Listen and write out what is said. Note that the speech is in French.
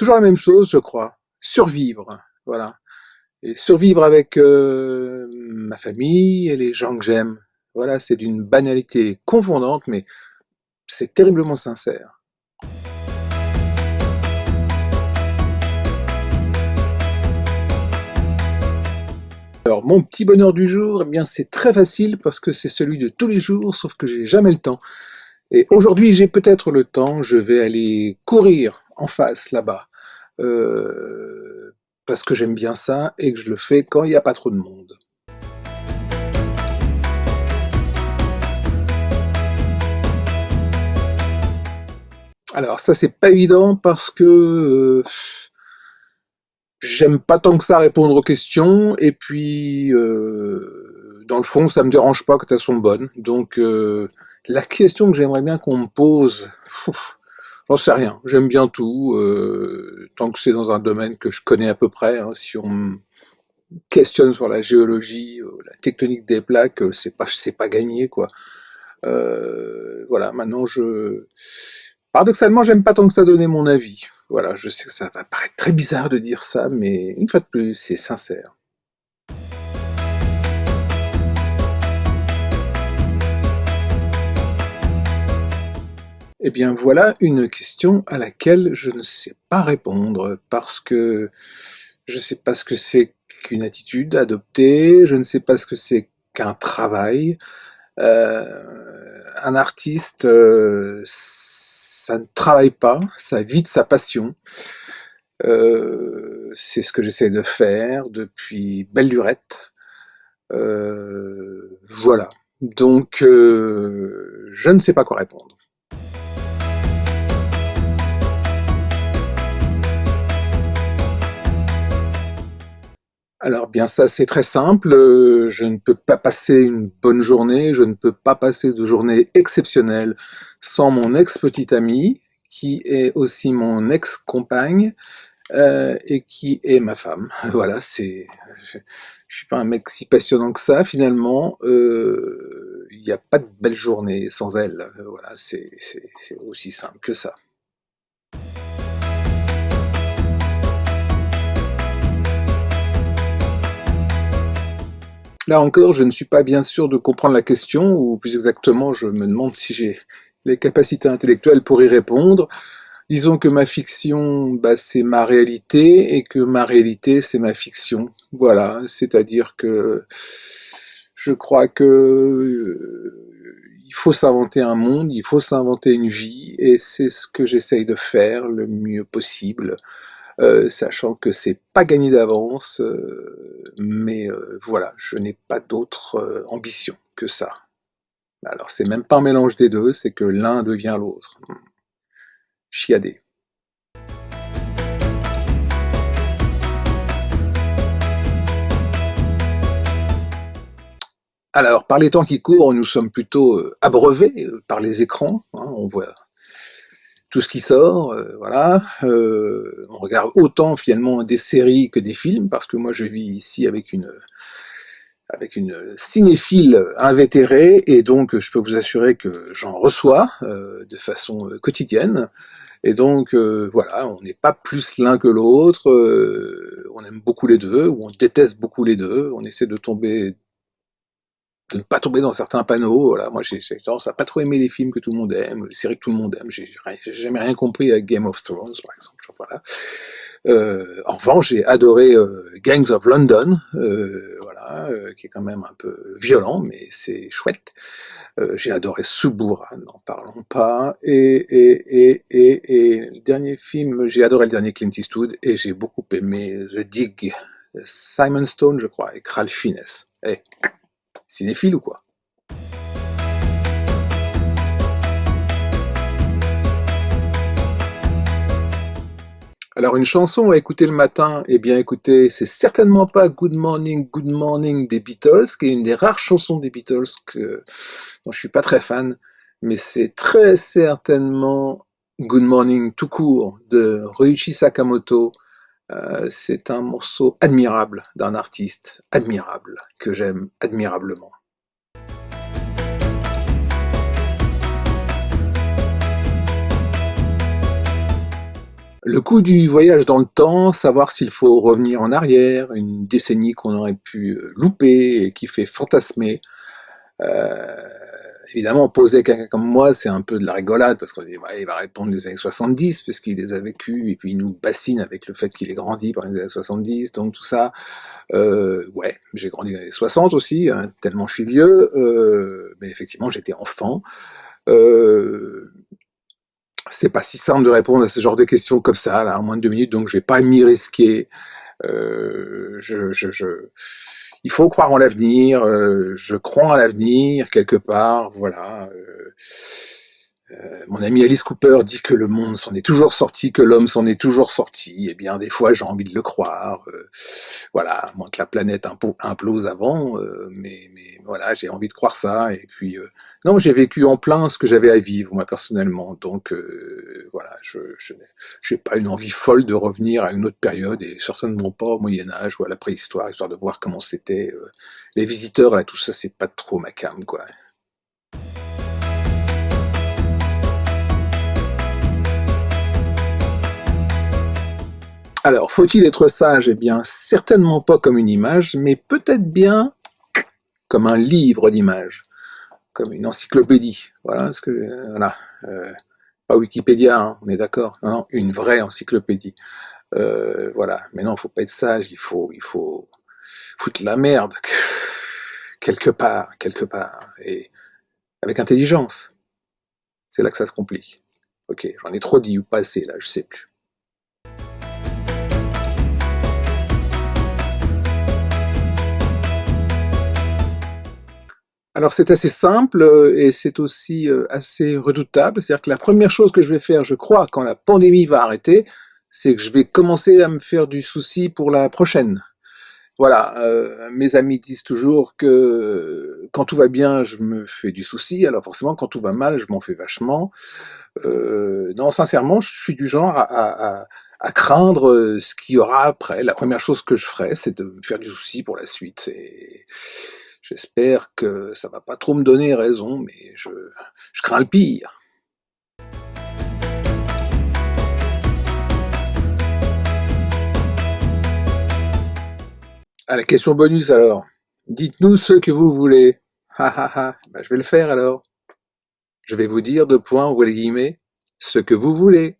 toujours la même chose, je crois. Survivre, voilà. Et survivre avec ma famille et les gens que j'aime. Voilà, c'est d'une banalité confondante, mais c'est terriblement sincère. Alors, mon petit bonheur du jour, eh bien, c'est très facile parce que c'est celui de tous les jours, sauf que j'ai jamais le temps. Et aujourd'hui, j'ai peut-être le temps, je vais aller courir en face, là-bas. Parce que j'aime bien ça et que je le fais quand il n'y a pas trop de monde. Alors ça, c'est pas évident parce que j'aime pas tant que ça répondre aux questions, et puis dans le fond, ça me dérange pas que elles sont bonnes. Donc la question que j'aimerais bien qu'on me pose, j'en sais rien, j'aime bien tout, tant que c'est dans un domaine que je connais à peu près. Hein. Si on me questionne sur la géologie, la tectonique des plaques, c'est pas gagné, quoi. Voilà, maintenant paradoxalement, j'aime pas tant que ça donner mon avis. Voilà, je sais que ça va paraître très bizarre de dire ça, mais une fois de plus, c'est sincère. Eh bien voilà une question à laquelle je ne sais pas répondre, parce que je ne sais pas ce que c'est qu'une attitude adoptée, je ne sais pas ce que c'est qu'un travail. Un artiste, ça ne travaille pas, ça vit de sa passion. C'est ce que j'essaie de faire depuis belle lurette. Voilà. Donc, je ne sais pas quoi répondre. Alors bien ça c'est très simple, je ne peux pas passer une bonne journée, je ne peux pas passer de journée exceptionnelle sans mon ex-petite amie, qui est aussi mon ex-compagne, et qui est ma femme. Voilà, je suis pas un mec si passionnant que ça finalement, il n'y a pas de belle journée sans elle, voilà, c'est aussi simple que ça. Là encore, je ne suis pas bien sûr de comprendre la question, ou plus exactement, je me demande si j'ai les capacités intellectuelles pour y répondre. Disons que ma fiction, bah, c'est ma réalité, et que ma réalité, c'est ma fiction. Voilà, c'est-à-dire que je crois que il faut s'inventer un monde, il faut s'inventer une vie, et c'est ce que j'essaye de faire le mieux possible. Sachant que c'est pas gagné d'avance, mais voilà, je n'ai pas d'autre ambition que ça. Alors c'est même pas un mélange des deux, c'est que l'un devient l'autre. Chiadé. Alors, par les temps qui courent, nous sommes plutôt abreuvés par les écrans, hein, on voit tout ce qui sort, voilà. On regarde autant finalement des séries que des films, parce que moi je vis ici avec une cinéphile invétérée, et donc je peux vous assurer que j'en reçois de façon quotidienne. Et donc voilà, on n'est pas plus l'un que l'autre, on aime beaucoup les deux, ou on déteste beaucoup les deux, on essaie de ne pas tomber dans certains panneaux. Voilà, moi j'ai tendance à pas trop aimer les films que tout le monde aime, les séries que tout le monde aime. J'ai jamais rien compris à Game of Thrones, par exemple. Voilà. En revanche, j'ai adoré Gangs of London, voilà, qui est quand même un peu violent, mais c'est chouette. J'ai adoré Suburra, n'en parlons pas. Et le dernier film, j'ai adoré le dernier Clint Eastwood, et j'ai beaucoup aimé The Dig, Simon Stone, je crois, et Ralph Fiennes. Hey, cinéphile ou quoi? Alors une chanson à écouter le matin, eh bien écoutez, c'est certainement pas Good Morning des Beatles, qui est une des rares chansons des Beatles dont je suis pas très fan, mais c'est très certainement Good Morning tout court de Ryuichi Sakamoto. C'est un morceau admirable d'un artiste admirable, que j'aime admirablement. Le coût du voyage dans le temps, savoir s'il faut revenir en arrière, une décennie qu'on aurait pu louper et qui fait fantasmer. Euh, Évidemment, poser quelqu'un comme moi, c'est un peu de la rigolade, parce qu'on dit, ouais, il va répondre des années 70, puisqu'il les a vécus, et puis il nous bassine avec le fait qu'il ait grandi par les années 70, donc tout ça. Ouais, j'ai grandi dans les années 60 aussi, hein, tellement je suis vieux, mais effectivement, j'étais enfant. Euh, c'est pas si simple de répondre à ce genre de questions comme ça, là, en moins de 2 minutes, donc je vais pas m'y risquer. Il faut croire en l'avenir. Je crois en l'avenir quelque part. Voilà. Mon ami Alice Cooper dit que le monde s'en est toujours sorti, que l'homme s'en est toujours sorti. Eh bien, des fois, j'ai envie de le croire. Voilà, à moins que la planète implose avant, mais voilà, j'ai envie de croire ça. Et puis, non, j'ai vécu en plein ce que j'avais à vivre, moi, personnellement. Donc, voilà, je j'ai pas une envie folle de revenir à une autre période, et certainement pas au Moyen-Âge ou à la préhistoire, histoire de voir comment c'était. Les visiteurs, là, tout ça, c'est pas trop ma came, quoi. Alors, faut-il être sage? Eh bien, certainement pas comme une image, mais peut-être bien comme un livre d'images, comme une encyclopédie. Voilà ce que, voilà. Pas Wikipédia, hein, on est d'accord. Non, non, une vraie encyclopédie. Voilà. Mais non, faut pas être sage. Il faut foutre la merde quelque part, et avec intelligence. C'est là que ça se complique. Ok, j'en ai trop dit ou pas assez là, je sais plus. Alors c'est assez simple, et c'est aussi assez redoutable. C'est-à-dire que la première chose que je vais faire, je crois, quand la pandémie va arrêter, c'est que je vais commencer à me faire du souci pour la prochaine. Voilà, mes amis disent toujours que quand tout va bien, je me fais du souci. Alors forcément, quand tout va mal, je m'en fais vachement. Non, sincèrement, je suis du genre à craindre ce qu'il y aura après. La première chose que je ferai, c'est de me faire du souci pour la suite. Et j'espère que ça va pas trop me donner raison, mais je crains le pire. À la question bonus alors. Dites-nous ce que vous voulez. Ha ha ha. Ben, je vais le faire alors. Je vais vous dire, deux points, ouvrez les guillemets, ce que vous voulez.